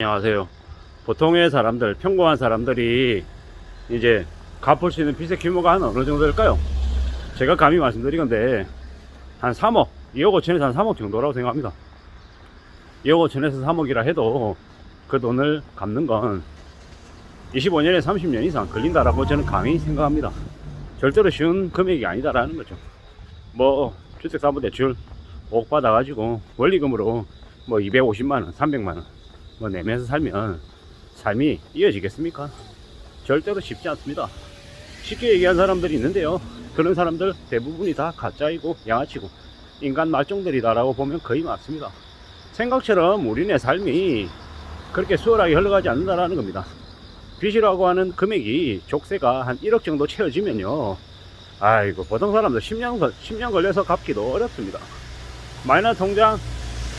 안녕하세요. 보통의 사람들, 평범한 사람들이 이제 갚을 수 있는 빚의 규모가 한 어느 정도일까요? 제가 감히 말씀드리건데 한 3억, 2억 5천에서 한 3억 정도라고 생각합니다. 2억 5천에서 3억이라 해도 그 돈을 갚는 건 25년에 30년 이상 걸린다라고 저는 감히 생각합니다. 절대로 쉬운 금액이 아니다라는 거죠. 뭐 주택담보대출 5억 받아가지고 원리금으로 뭐 250만원, 300만원 뭐 내면서 살면 삶이 이어지겠습니까? 절대로 쉽지 않습니다. 쉽게 얘기한 사람들이 있는데요, 그런 사람들 대부분이 다 가짜이고 양아치고 인간 말종들이다라고 보면 거의 맞습니다. 생각처럼 우리네 삶이 그렇게 수월하게 흘러가지 않는다라는 겁니다. 빚이라고 하는 금액이 족쇄가 한 1억 정도 채워지면요, 아이고 보통 사람들 10년 걸려서 갚기도 어렵습니다. 마이너스 통장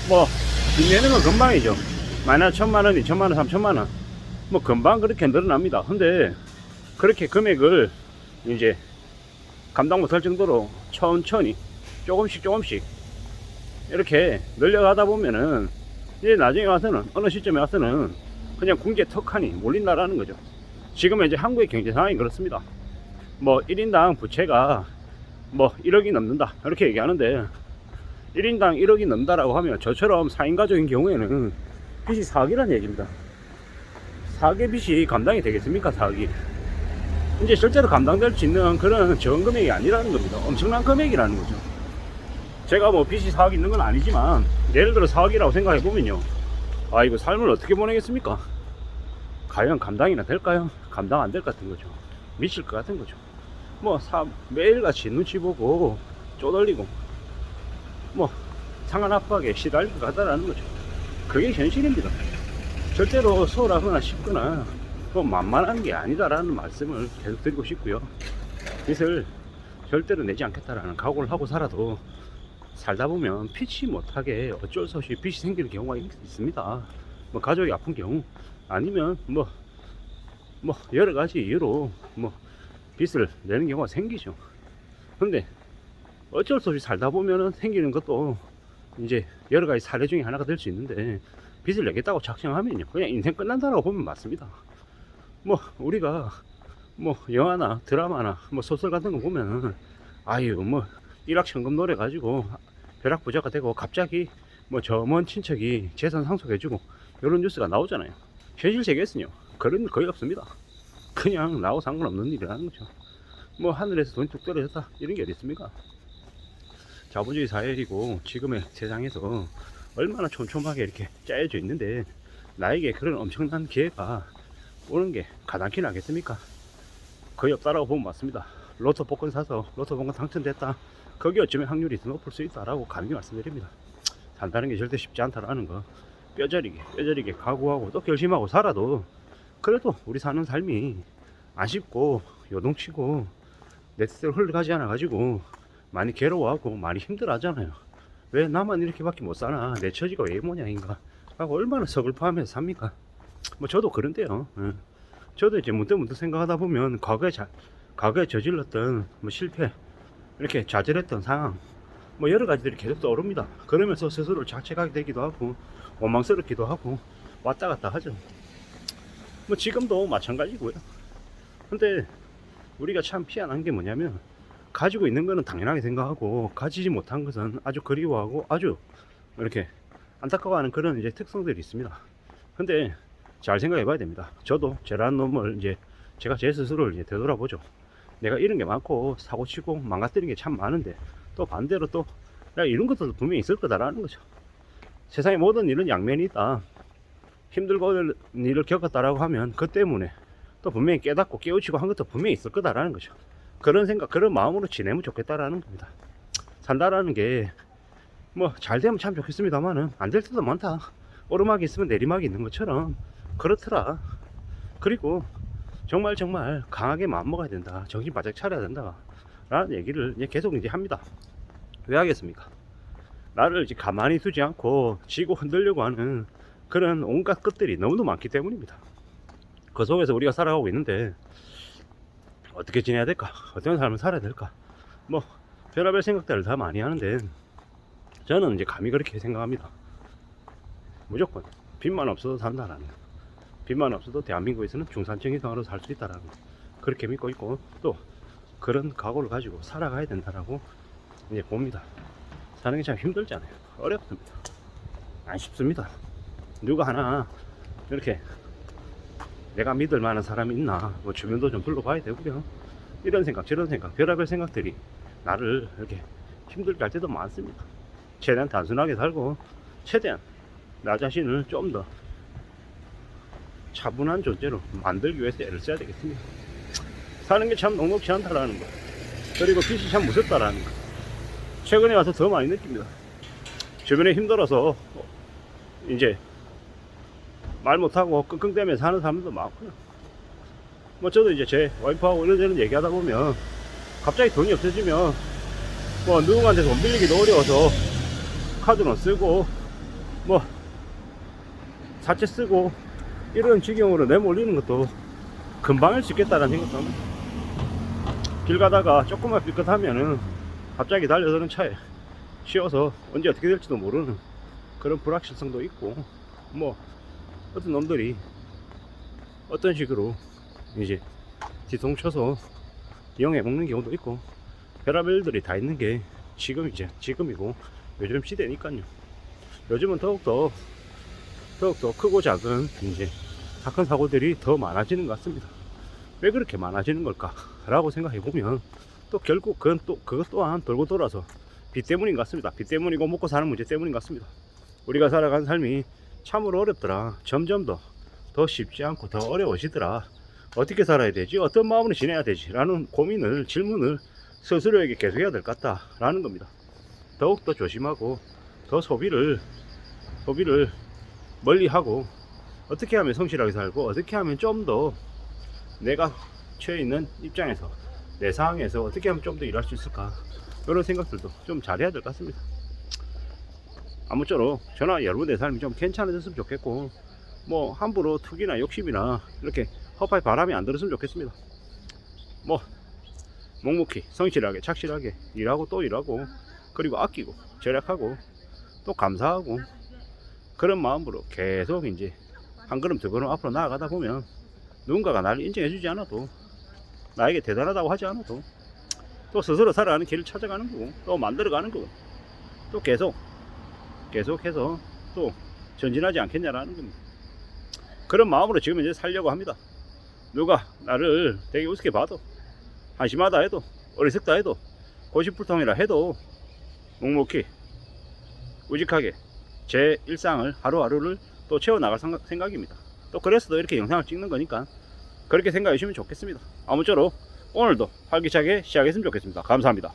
뭐 빚 내는 건 금방이죠. 마이너스 1,000만원, 2,000만원, 3,000만원 뭐 금방 그렇게 늘어납니다. 근데 그렇게 금액을 이제 감당 못할 정도로 천천히 조금씩 이렇게 늘려가다 보면은 이제 나중에 와서는 어느 시점에 와서는 그냥 궁지에 턱하니 몰린다라는 거죠. 지금 이제 한국의 경제 상황이 그렇습니다. 뭐 1인당 부채가 뭐 1억이 넘는다 이렇게 얘기하는데, 1인당 1억이 넘는다라고 하면 저처럼 4인 가족인 경우에는 빚이 4억이라는 얘기입니다. 4억의 빚이 감당이 되겠습니까? 4억이 이제 실제로 감당될 수 있는 그런 적은 금액이 아니라는 겁니다. 엄청난 금액이라는 거죠. 제가 뭐 빚이 4억 있는 건 아니지만 예를 들어 4억이라고 생각해 보면요, 아 이거 삶을 어떻게 보내겠습니까? 과연 감당이나 될까요? 감당 안 될 것 같은 거죠. 미칠 것 같은 거죠. 뭐 매일같이 눈치 보고 쪼들리고 뭐 상한 압박에 시달릴 것 같다라는 거죠. 그게 현실입니다. 절대로 수월하거나 쉽거나 뭐 만만한 게 아니다라는 말씀을 계속 드리고 싶고요. 빚을 절대로 내지 않겠다라는 각오를 하고 살아도 살다 보면 피치 못하게 어쩔 수 없이 빚이 생기는 경우가 있습니다. 뭐 가족이 아픈 경우 아니면 뭐 여러 가지 이유로 뭐 빚을 내는 경우가 생기죠. 근데 어쩔 수 없이 살다 보면은 생기는 것도 이제 여러 가지 사례 중에 하나가 될 수 있는데, 빚을 내겠다고 작정하면요 그냥 인생 끝난다라고 보면 맞습니다. 뭐 우리가 뭐 영화나 드라마나 뭐 소설 같은 거 보면은 아유 뭐 일확천금 노래 가지고 벼락부자가 되고 갑자기 뭐 저 먼 친척이 재산 상속해주고 이런 뉴스가 나오잖아요. 현실 세계에서는요 그런 일 거의 없습니다. 그냥 나하고 상관없는 일이라는 거죠. 뭐 하늘에서 돈이 뚝 떨어졌다 이런 게 어디 있습니까? 자본주의 사회이고 지금의 세상에서 얼마나 촘촘하게 이렇게 짜여져 있는데 나에게 그런 엄청난 기회가 오는 게 가당키 나겠습니까? 거의 없다라고 보면 맞습니다. 로또 복권 사서 로또 복권 당첨됐다, 거기 어쩌면 확률이 더 높을 수 있다라고 감히 말씀드립니다. 산다는 게 절대 쉽지 않다라는 거 뼈저리게 각오하고 또 결심하고 살아도 그래도 우리 사는 삶이 아쉽고 요동치고 내 뜻대로 흘러가지 않아 가지고 많이 괴로워하고 많이 힘들어 하잖아요. 왜 나만 이렇게밖에 못 사나, 내 처지가 왜 모양인가 하고 얼마나 서글퍼하면서 삽니까? 뭐 저도 그런데요. 저도 이제 문득 생각하다 보면 과거에 저질렀던 뭐 실패, 이렇게 좌절했던 상황, 뭐 여러 가지들이 계속 떠오릅니다. 그러면서 스스로를 자책하게 되기도 하고 원망스럽기도 하고 왔다 갔다 하죠. 뭐 지금도 마찬가지고요. 근데 우리가 참 피안한 게 뭐냐면, 가지고 있는 거는 당연하게 생각하고 가지지 못한 것은 아주 그리워하고 아주 이렇게 안타까워하는 그런 이제 특성들이 있습니다. 근데 잘 생각해 봐야 됩니다. 저도 저라는 놈을 이제 제가 제 스스로를 이제 되돌아보죠. 내가 이런 게 많고 사고치고 망가뜨린 게 참 많은데 또 반대로 또 내가 이런 것도 분명히 있을 거다라는 거죠. 세상의 모든 일은 양면이 있다. 힘들고 일을 겪었다라고 하면 그 때문에 또 분명히 깨닫고 깨우치고 한 것도 분명히 있을 거다라는 거죠. 그런 생각, 그런 마음으로 지내면 좋겠다라는 겁니다. 산다라는 게 뭐 잘 되면 참 좋겠습니다만은 안 될 때도 많다. 오르막이 있으면 내리막이 있는 것처럼 그렇더라. 그리고 정말 강하게 마음 먹어야 된다, 정신 바짝 차려야 된다 라는 얘기를 이제 계속 이제 합니다. 왜 하겠습니까? 나를 이제 가만히 두지 않고 지고 흔들려고 하는 그런 온갖 것들이 너무도 많기 때문입니다. 그 속에서 우리가 살아가고 있는데 어떻게 지내야 될까, 어떤 삶을 살아야 될까, 뭐 별의별 생각들을 다 많이 하는데 저는 이제 감히 그렇게 생각합니다. 무조건 빚만 없어도 산다라는 거. 빚만 없어도 대한민국에서는 중산층 이상으로 살 수 있다라는 거. 그렇게 믿고 있고 또 그런 각오를 가지고 살아가야 된다라고 이제 봅니다. 사는 게 참 힘들잖아요. 어렵습니다. 안 쉽습니다. 누가 하나 이렇게 내가 믿을 만한 사람이 있나, 뭐 주변도 좀 둘러봐야 되고요. 이런 생각 저런 생각 별의별 생각들이 나를 이렇게 힘들게 할 때도 많습니다. 최대한 단순하게 살고 최대한 나 자신을 좀 더 차분한 존재로 만들기 위해서 애를 써야 되겠습니다. 사는 게 참 녹록지 않다라는 거, 그리고 빚이 참 무섭다라는 거 최근에 와서 더 많이 느낍니다. 주변에 힘들어서 이제 말 못하고 끙끙대면서 사는 사람들도 많고요. 뭐 저도 이제 제 와이프하고 이런저런 얘기하다 보면 갑자기 돈이 없어지면 뭐 누군가한테 돈 빌리기도 어려워서 카드는 쓰고 뭐 사채 쓰고 이런 지경으로 내몰리는 것도 금방 할 수 있겠다라는 생각도 합니다. 길 가다가 조금만 삐끗하면은 갑자기 달려드는 차에 씌워서 언제 어떻게 될지도 모르는 그런 불확실성도 있고, 뭐 어떤 놈들이 어떤 식으로 이제 뒤통쳐서 이용해 먹는 경우도 있고, 별의별 일들이 다 있는 게 지금이고 요즘 시대니까요. 요즘은 더욱더 크고 작은 이제 사건 사고들이 더 많아지는 것 같습니다. 왜 그렇게 많아지는 걸까 라고 생각해 보면 또 결국 그것 또한 돌고 돌아서 빚 때문인 것 같습니다. 빚 때문이고 먹고 사는 문제 때문인 것 같습니다. 우리가 살아가는 삶이 참으로 어렵더라. 점점 더 쉽지 않고 더 어려워지더라. 어떻게 살아야 되지? 어떤 마음으로 지내야 되지? 라는 질문을 스스로에게 계속해야 될 것 같다 라는 겁니다. 더욱더 조심하고 더 소비를 멀리하고 어떻게 하면 성실하게 살고 어떻게 하면 좀 더 내가 처해 있는 입장에서 내 상황에서 어떻게 하면 좀 더 일할 수 있을까, 이런 생각들도 좀 잘해야 될 것 같습니다. 아무쪼록 저나 여러분의 삶이 좀 괜찮아졌으면 좋겠고, 뭐 함부로 투기나 욕심이나 이렇게 허파에 바람이 안 들었으면 좋겠습니다. 뭐 묵묵히 성실하게 착실하게 일하고 또 일하고, 그리고 아끼고 절약하고 또 감사하고, 그런 마음으로 계속 이제 한 걸음 두 걸음 앞으로 나아가다 보면 누군가가 나를 인정해 주지 않아도, 나에게 대단하다고 하지 않아도 또 스스로 살아가는 길을 찾아가는 거고 또 만들어가는 거고 또 계속해서 또 전진하지 않겠냐라는 겁니다. 그런 마음으로 지금 이제 살려고 합니다. 누가 나를 되게 우습게 봐도, 한심하다 해도, 어리석다 해도, 고집불통이라 해도 묵묵히 우직하게 제 일상을 하루하루를 또 채워나갈 생각입니다. 또 그래서 이렇게 영상을 찍는 거니까 그렇게 생각해 주시면 좋겠습니다. 아무쪼록 오늘도 활기차게 시작했으면 좋겠습니다. 감사합니다.